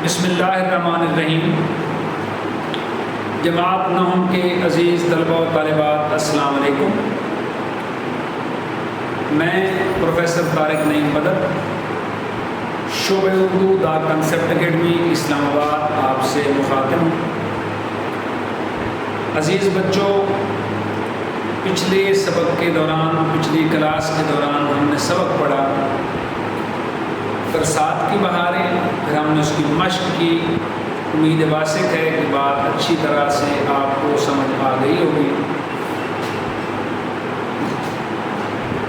بسم اللہ الرحمن الرحیم۔ جماعت نہم کے عزیز طلبہ و طالبات، السلام علیکم۔ میں پروفیسر طارق نعیم بدر، شعبہ اردو دا کنسیپٹ اکیڈمی اسلام آباد آپ سے مخاطب ہوں۔ عزیز بچوں، پچھلے سبق کے دوران، پچھلی کلاس کے دوران ہم نے سبق پڑھا برسات کی بہاریں، پھر ہم نے اس کی مشق کی۔ امید واسق ہے کہ بات اچھی طرح سے آپ کو سمجھ آ گئی ہوگی۔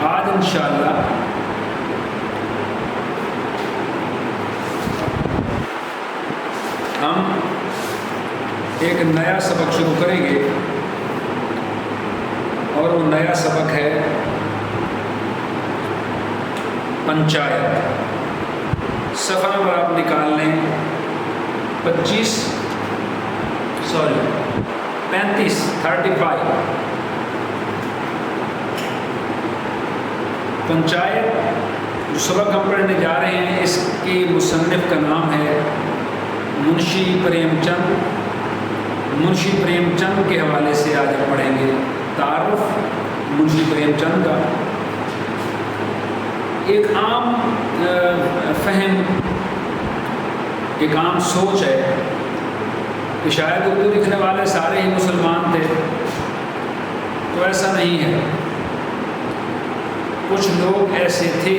آج انشاءاللہ ہم ایک نیا سبق شروع کریں گے، اور وہ نیا سبق ہے پنچایت۔ صفحہ نمبر آپ نکال لیں 35 پنچایت جو سبق ہم پڑھنے جا رہے ہیں، اس کے مصنف کا نام ہے منشی پریم چند۔ منشی پریم چند کے حوالے سے آج ہم پڑھیں گے تعارف منشی پریم چند کا۔ ایک عام فہم، ایک عام سوچ ہے کہ شاید اردو لکھنے والے سارے ہی مسلمان تھے، تو ایسا نہیں ہے۔ کچھ لوگ ایسے تھے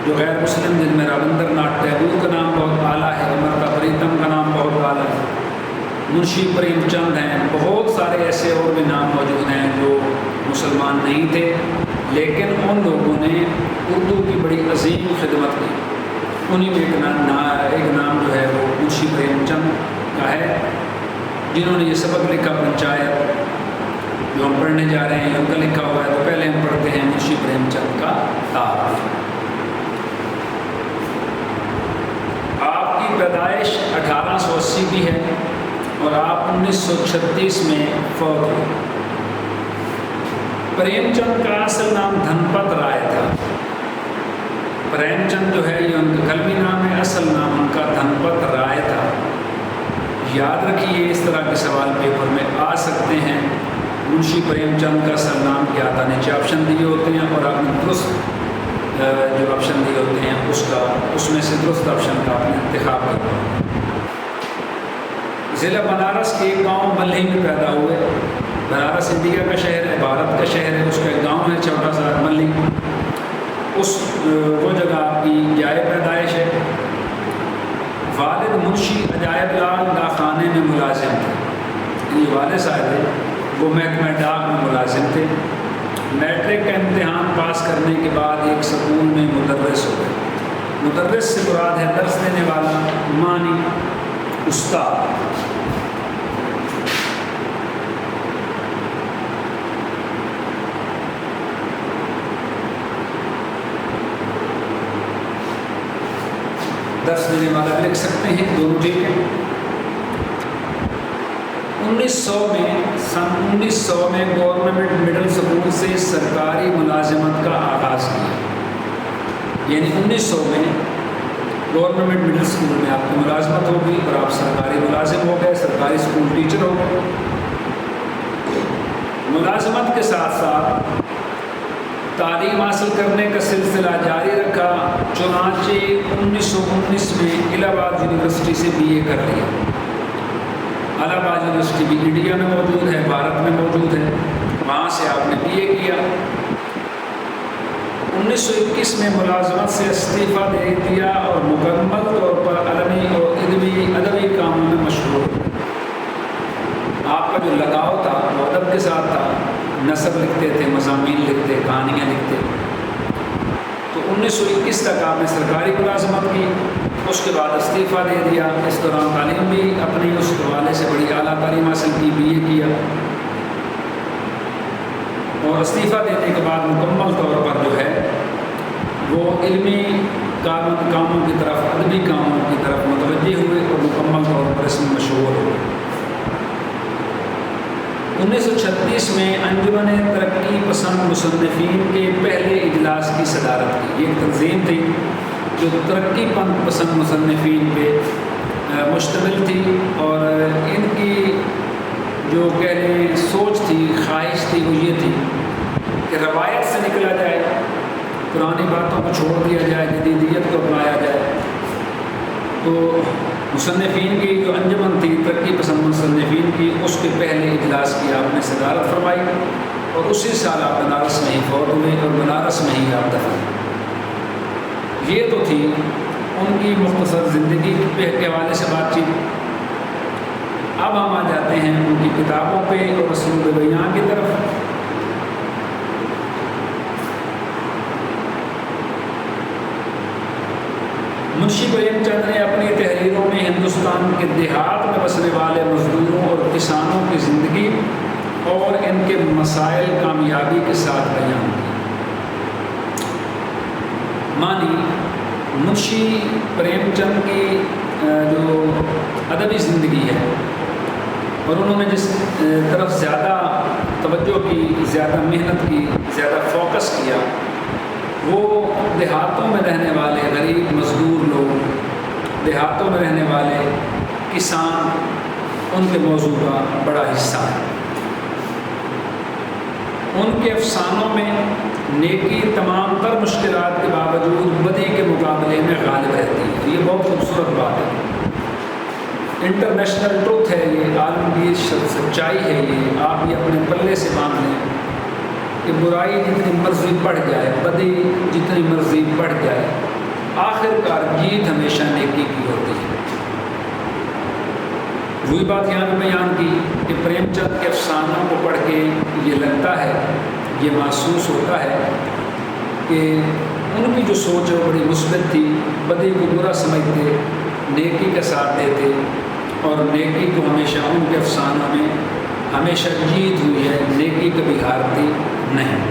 جو غیر مسلم، جن میں رابندر ناتھ ٹیگور کا نام بہت اعلیٰ ہے، امرتا پریتم کا نام بہت اعلیٰ ہے، منشی پریم چند ہیں، بہت سارے ایسے اور بھی نام موجود ہیں جو مسلمان نہیں تھے، لیکن ان لوگوں نے اردو کی بڑی عظیم خدمت کی۔ انہیں میں ایک نام جو ہے وہ منشی پریم چند کا ہے، جنہوں نے یہ سبق لکھا پنچایت جو ہم پڑھنے جا رہے ہیں، ان کا لکھا ہوا ہے۔ تو پہلے ہم پڑھتے ہیں منشی پریم چند کا تعارف۔ آپ کی پیدائش 1880 کی ہے اور آپ 1936 میں فوت ہوئے۔ پریم چند کا اصل نام دھن پت رائے تھا۔ پریم چند جو ہے یہ ان کا قلمی نام ہے، اصل نام ان کا دھن پت رائے تھا۔ یاد رکھیے، اس طرح کے سوال پیپر میں آ سکتے ہیں۔ منشی پریم چند کا اصل نام کیا تھا، نیچے آپشن دیے ہوتے ہیں، اور آپ نے درست جو آپشن دیے ہوتے ہیں اس میں سے درست آپشن کا آپ نے انتخاب کرنا۔ ضلع بنارس کے ایک گاؤں ملھی میں پیدا ہوئے۔ بنارس انڈیا کا شہر ہے، بھارت کا شہر ہے، اس کا ایک گاؤں ہے چھوٹا سا ملھی، وہ جگہ آپ کی جائے پیدائش ہے۔ والد منشی عجائب لال ڈاکخانے میں ملازم تھے، یہ والد صاحب تھے، وہ محکمہ ڈاک میں ملازم تھے۔ میٹرک کا امتحان پاس کرنے کے بعد ایک سکول میں مدرس ہو گئے۔ مدرس سے مراد ہے درس دینے والا، معنی استاد۔ درس دینے والا لکھ سکتے ہیں، دونوں ٹھیک ہے۔ 1900 میں گورنمنٹ مڈل سکول سے سرکاری ملازمت کا آغاز کیا، یعنی 1900 میں گورنمنٹ مڈل سکول میں آپ کی ملازمت ہوگی اور آپ سرکاری ملازم ہو گئے، سرکاری اسکول ٹیچر ہو گئے۔ ملازمت کے ساتھ ساتھ تعلیم حاصل کرنے کا سلسلہ جاری رکھا، چنانچہ 1919 میں الہ آباد یونیورسٹی سے BA کر لیا۔ الہ آباد یونیورسٹی بھی انڈیا میں موجود ہے، بھارت میں موجود ہے، وہاں سے آپ نے BA کیا۔ 1921 میں ملازمت سے استعفیٰ دے دیا اور مکمل طور پر علمی اور ادبی کاموں میں مشغول ہو۔ آپ کا جو لگاؤ تھا وہ ادب کے ساتھ تھا، نثر لکھتے تھے، مضامین لکھتے، کہانیاں لکھتے۔ تو 1921 تک آپ نے سرکاری ملازمت کی، اس کے بعد استعفیٰ دے دیا۔ اس دوران تعلیم بھی اپنی اس حوالے سے بڑی اعلیٰ تعلیم حاصل کی، BA کیا، اور استعفیٰ دینے کے بعد مکمل طور پر جو ہے وہ علمی کاموں کی طرف، ادبی کاموں کی طرف متوجہ ہوئے اور مکمل طور پر اس میں مشغول ہوئے۔ 1936 میں انجمن ترقی پسند مصنفین کے پہلے اجلاس کی صدارت کی۔ یہ ایک تنظیم تھی جو ترقی پسند مصنفین پہ مشتمل تھی، اور ان کی جو کہہ لیں سوچ تھی، خواہش تھی، وہ یہ تھی کہ روایت سے نکلا جائے، پرانی باتوں کو چھوڑ دیا جائے، جدیدیت کو اپنایا جائے۔ تو مصنفین کی جو انجمن تھی، ترقی پسند مصنفین کی، اس کے پہلے اجلاس کی آپ نے صدارت فرمائی، اور اسی سال آپ بنارس میں ہی فوت ہوئے اور بنارس میں ہی آپ دفن ہوئے۔ یہ تو تھی ان کی مختصر زندگی کے حوالے سے بات چیت۔ اب ہم آ جاتے ہیں ان کی کتابوں پہ اور اسلوب بیان کی طرف۔ منشی پریم چند نے اپنی تحریروں میں ہندوستان کے دیہات میں بسنے والے مزدوروں اور کسانوں کی زندگی اور ان کے مسائل کامیابی کے ساتھ بیان کیا۔ مانی منشی پریم چند کی جو ادبی زندگی ہے، اور انہوں نے جس طرف زیادہ توجہ کی، زیادہ محنت کی، زیادہ فوکس کیا، وہ دیہاتوں میں رہنے والے غریب مزدور لوگ، دیہاتوں میں رہنے والے کسان، ان کے موضوع کا بڑا حصہ ہے۔ ان کے افسانوں میں نیکی تمام تر مشکلات کے باوجود بدی کے مقابلے میں غالب رہتی ہے۔ یہ بہت خوبصورت بات ہے، انٹرنیشنل ٹروتھ ہے، یہ عالمگیر سچائی ہے، یہ آپ یہ اپنے پلے سے باندھ لیں کہ برائی جتنی مرضی بڑھ جائے، بدی جتنی مرضی بڑھ جائے، آخر کار جیت ہمیشہ نیکی کی ہوتی ہے۔ وہی بات یہاں پہ بیان کی کہ پریم چند کے افسانوں کو پڑھ کے یہ لگتا ہے، یہ محسوس ہوتا ہے کہ ان کی جو سوچ ہے وہ بڑی مثبت تھی، بدی کو برا سمجھتے، نیکی کا ساتھ دیتے، اور نیکی کو ہمیشہ ان کے افسانوں میں ہمیشہ جیت ہوئی ہے، نیکی کبھی ہارتی نہیں۔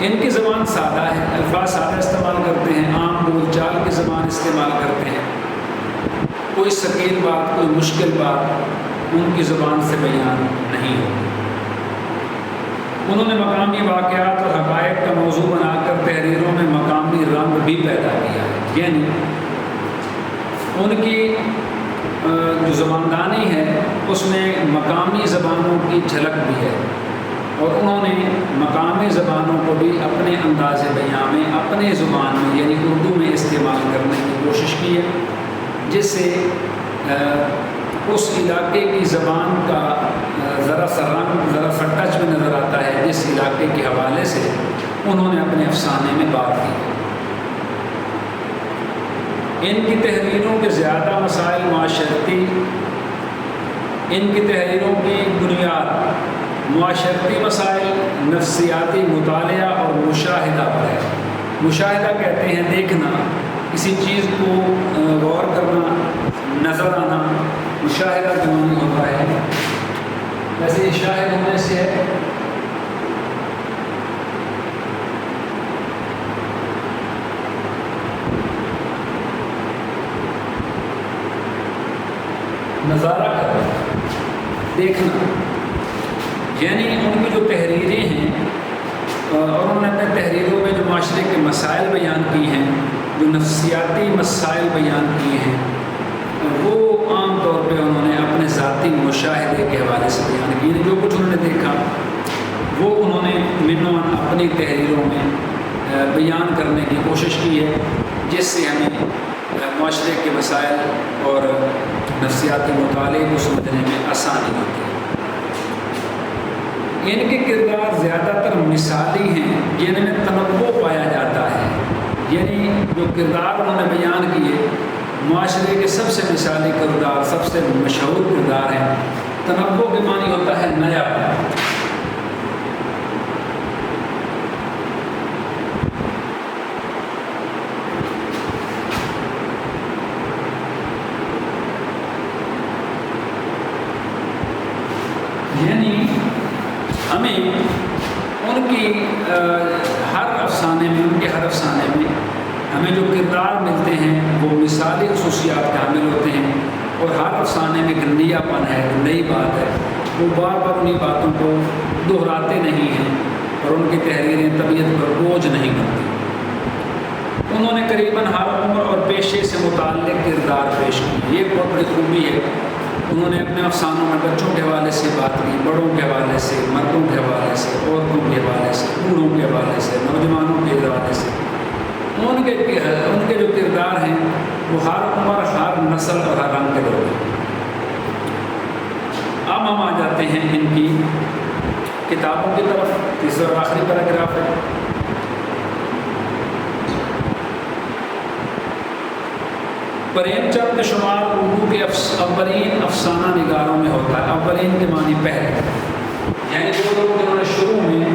ان کی زبان سادہ ہے، الفاظ سادہ استعمال کرتے ہیں، عام بول چال کی زبان استعمال کرتے ہیں، کوئی ثقیل بات، کوئی مشکل بات ان کی زبان سے بیان نہیں ہوتی۔ انہوں نے مقامی واقعات اور حقائق کا موضوع بنا کر تحریروں میں مقامی رنگ بھی پیدا کیا ہے، یعنی ان کی جو زباندانی ہے اس میں مقامی زبانوں کی جھلک بھی ہے، اور انہوں نے مقامی زبانوں کو بھی اپنے انداز بیان میں، اپنے زبان میں یعنی اردو میں استعمال کرنے کی کوشش کی ہے، جس سے اس علاقے کی زبان کا ذرا سا رنگ، ذرا سا ٹچ بھی نظر آتا ہے، جس علاقے کے حوالے سے انہوں نے اپنے افسانے میں بات کی۔ ان کی تحریروں کے زیادہ مسائل معاشرتی، ان کی تحریروں کی بنیاد معاشرتی مسائل، نفسیاتی مطالعہ اور مشاہدہ پر ہے۔ مشاہدہ کہتے ہیں دیکھنا، کسی چیز کو غور کرنا، نظر آنا، مشاہدہ کے معنی ہوتا ہے۔ ویسے یہ شاہد ہونے سے ہے، نظارہ کرنا، دیکھنا، یعنی ان کی جو تحریریں ہیں، اور انہوں نے اپنے تحریروں میں جو معاشرے کے مسائل بیان کی ہیں، جو نفسیاتی مسائل بیان کیے ہیں، وہ عام طور پہ انہوں نے اپنے ذاتی مشاہدے کے حوالے سے بیان کیے۔ جو کچھ انہوں نے دیکھا وہ انہوں نے منوان اپنی تحریروں میں بیان کرنے کی کوشش کی ہے، جس سے ہمیں معاشرے کے مسائل اور نفسیاتی مطالعے کو سمجھنے میں آسانی ہوتی ہے۔ ان کے کردار زیادہ تر مثالی ہیں، جن میں تنوع پایا جاتا ہے، یعنی جو کردار انہوں نے بیان کیے معاشرے کے سب سے مثالی کردار، سب سے مشہور کردار ہیں۔ تنوع کے معنی ہوتا ہے نیا پن۔ یعنی ہمیں ان کی ہر افسانے میں، ان کے ہر افسانے میں ہمیں جو کردار ملتے ہیں وہ مثالی خصوصیات کے حامل ہوتے ہیں، اور ہر افسانے میں ایک نیا پن ہے، نئی بات ہے، وہ بار بار انہیں باتوں کو دہراتے نہیں ہیں، اور ان کی تحریریں طبیعت پر بوجھ نہیں بنتی۔ انہوں نے قریباً ہر عمر اور پیشے سے متعلق کردار پیش کیے. یہ ایک بہت بڑی خوبی ہے. انہوں نے اپنے افسانوں میں بچوں کے حوالے سے بات کی، بڑوں کے حوالے سے، مردوں کے حوالے سے، عورتوں کے حوالے سے، بوڑھوں کے حوالے سے، نوجوانوں کے حوالے سے. ان کے جو کردار ہیں وہ ہر عمر، ہر نسل اور ہر رنگ کے لوگ ہیں. اب ہم آ جاتے ہیں ان کی کتابوں کی طرف. تیسرا اور آخری پیراگراف ہے. پریم چند کا شمار اردو کے اولین افسانہ نگاروں میں ہوتا ہے. اولین کے معنی پہلے، یعنی جو لوگ جنہوں نے شروع میں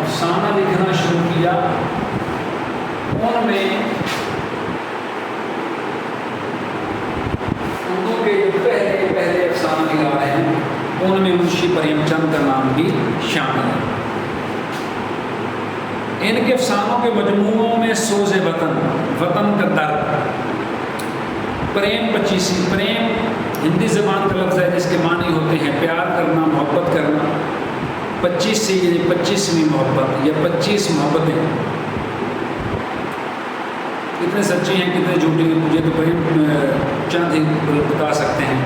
افسانہ لکھنا شروع کیا ان میں اردو کے جو پہلے افسانہ نگار ہیں ان میں منشی پریم چند کا نام بھی شامل ہے. ان کے افسانوں کے مجموعوں میں سوز وطن، وطن کا درد، پریم پچیسی، پریم ہندی زبان کا لفظ ہے جس کے معنی ہوتے ہیں پیار کرنا، محبت کرنا. پچیسی یعنی 25ویں محبت یا 25 محبتیں. کتنے سچی ہیں کتنے جھوٹی یہ تو پریم چند ہی بتا سکتے ہیں.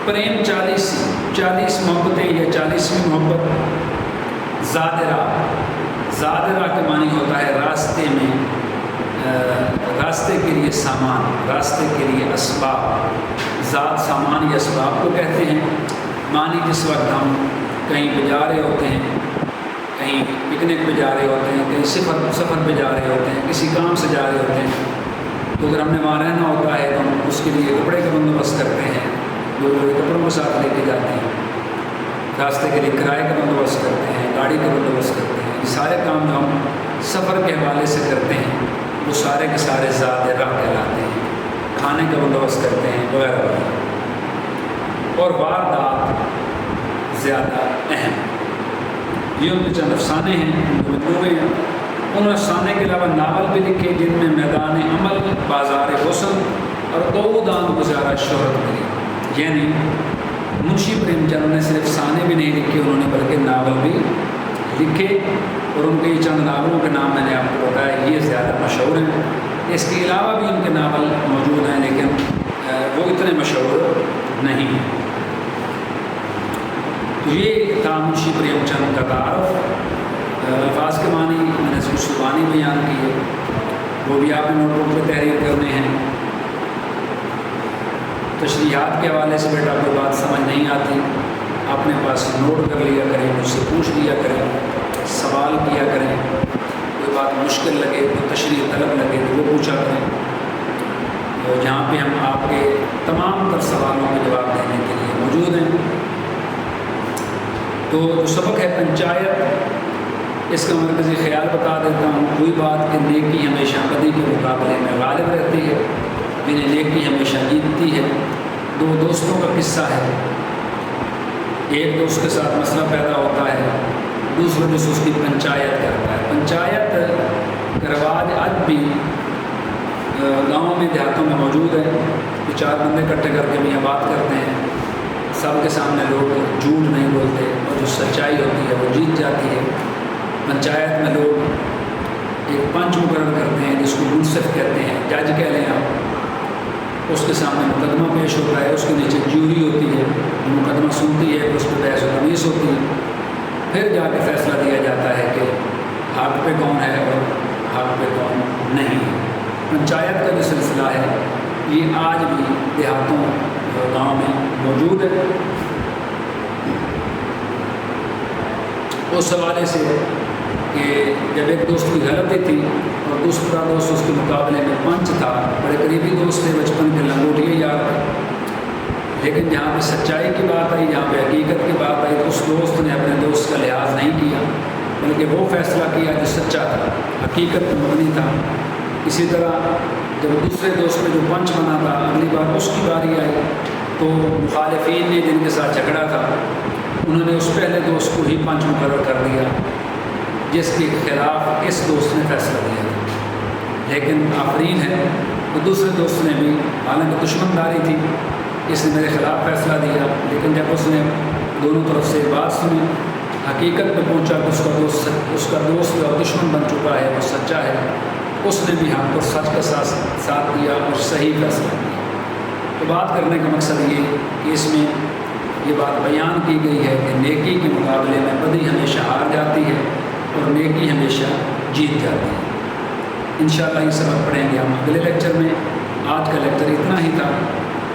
پریم 40 محبتیں یا 40ویں محبت. زادرا، زادرا کے معنی ہوتا ہے راستے میں، راستے کے لیے سامان، راستے کے لیے اسباب. ذات سامان یا اسباب کو کہتے ہیں. معنی جس وقت ہم کہیں پہ جا رہے ہوتے ہیں، کہیں پکنک پہ جا رہے ہوتے ہیں، کہیں سفر پہ جا رہے ہوتے ہیں، کسی کام سے جا رہے ہوتے ہیں، تو اگر ہم نے وہاں رہنا ہوتا ہے تو ہم اس کے لیے کپڑے کا بندوبست کرتے ہیں. لوگ کپڑوں کو ساتھ لے کے جاتے ہیں. راستے کے لیے کرائے کا بندوبست کرتے ہیں، گاڑی کا بندوبست کرتے ہیں. یہ سارے کام جو ہم سفر کے حوالے سے کرتے ہیں وہ سارے کے سارے ذات راہ کہلاتے ہیں. کھانے کا بندوبست کرتے ہیں وغیرہ وغیرہ. اور واردات زیادہ اہم. یہ ان کے چند افسانے ہیں، مجموعے ہیں. ان افسانے کے علاوہ ناول بھی لکھے جن میں میدان عمل، بازار حسن اور دودان گزارا شہرت ملی. یعنی منشی پریم چند نے صرف افسانے بھی نہیں لکھے، انہوں نے بلکہ ناول بھی لکھے. اور ان کے یہ چند ناولوں کے نام میں نے آپ کو بتایا، یہ زیادہ مشہور ہیں. اس کے علاوہ بھی ان کے ناول موجود ہیں لیکن وہ اتنے مشہور نہیں ہیں. تو یہ تھا منشی پریم چند کا تعارف. الفاظ کے معنی میں نے اس کو زبانی بیان کی ہے، وہ بھی آپ نے نوٹ بک پہ تحریر کرنے ہیں. تشریحات کے حوالے سے بیٹا کوئی بات سمجھ نہیں آتی اپنے پاس نوٹ کر لیا کریں، مجھ سے پوچھ لیا کریں، سوال کیا کریں. کوئی بات مشکل لگے، کوئی تشریح طلب لگے تو وہ پوچھا کریں. تو جہاں پہ ہم آپ کے تمام تر سوالوں کے جواب دینے کے لیے موجود ہیں. تو جو سبق ہے پنچایت، اس کا مرکزی خیال بتا دیتا ہوں. کوئی بات کہ نیکی ہمیشہ بدی کے مقابلے میں غالب رہتی ہے، جنہیں نیکی ہمیشہ جیتتی ہے. دو دوستوں کا قصہ ہے. ایک دوست کے ساتھ مسئلہ پیدا ہوتا ہے، دوسرے دوست اس کی پنچایت کرتا ہے. پنچایت کا رواج آج بھی گاؤں میں دیہاتوں میں موجود ہے. کہ 4 بندے اکٹھے کر کے میاں بات کرتے ہیں، سب کے سامنے لوگ جھوٹ نہیں بولتے اور جو سچائی ہوتی ہے وہ جیت جاتی ہے. پنچایت میں لوگ ایک پنچ مقرر کرتے ہیں جس کو منصف کہتے ہیں، جج کہہ لیں آپ. اس کے سامنے مقدمہ پیش ہوتا ہے، اس کے نیچے جیوری ہوتی ہے جو مقدمہ سنتی ہے، اس پہ بحث و تمیز ہوتی ہے. پھر جا کے فیصلہ دیا جاتا ہے کہ حق پہ کون ہے اور حق پہ کون نہیں ہے. پنچایت کا جو سلسلہ ہے یہ آج بھی دیہاتوں گاؤں میں موجود ہے. اس حوالے سے کہ جب ایک دوست کی غلطی تھی اور دوسرا دوست اس کے مقابلے میں پنچ تھا، بڑے قریبی دوست تھے، بچپن کے لنگوٹیے یار تھے، لیکن جہاں پہ سچائی کی بات آئی، جہاں پہ حقیقت کی بات آئی، تو اس دوست نے اپنے دوست کا لحاظ نہیں کیا بلکہ وہ فیصلہ کیا جو سچا تھا، حقیقت پر مبنی تھا. اسی طرح جب دوسرے دوست میں جو پنچ بنا تھا، اگلی بار اس کی باری آئی تو مخالفین نے جن کے ساتھ جھگڑا تھا انہوں نے اس پہلے دوست کو ہی پنچ مقرر کر دیا جس کے خلاف اس دوست نے فیصلہ دیا تھا. لیکن آفرین ہے تو دوسرے دوست نے بھی، حالانکہ دشمن داری تھی، اس نے میرے خلاف فیصلہ دیا، لیکن جب اس نے دونوں طرف سے بات سنی، حقیقت پہ پہنچا کہ اس کا دوست جو دشمن بن چکا ہے وہ سچا ہے، اس نے بھی ہم کو سچ کا ساتھ دیا اور صحیح فیصلہ دیا۔ تو بات کرنے کا مقصد یہ کہ اس میں یہ بات بیان کی گئی ہے کہ نیکی کے مقابلے میں بدی ہمیشہ ہار جاتی ہے اور نیکی ہمیشہ جیت جاتی ہے۔ انشاءاللہ یہ سبق پڑھیں گے ہم اگلے لیکچر میں۔ آج کا لیکچر اتنا ہی تھا،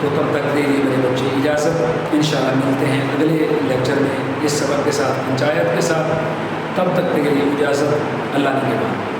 تو تب تک دے دیے میرے بچے اجازت۔ انشاءاللہ ملتے ہیں اگلے لیکچر میں اس سبق کے ساتھ، پنچایت کے ساتھ۔ تب تک کے لیے اجازت، اللہ کے بعد۔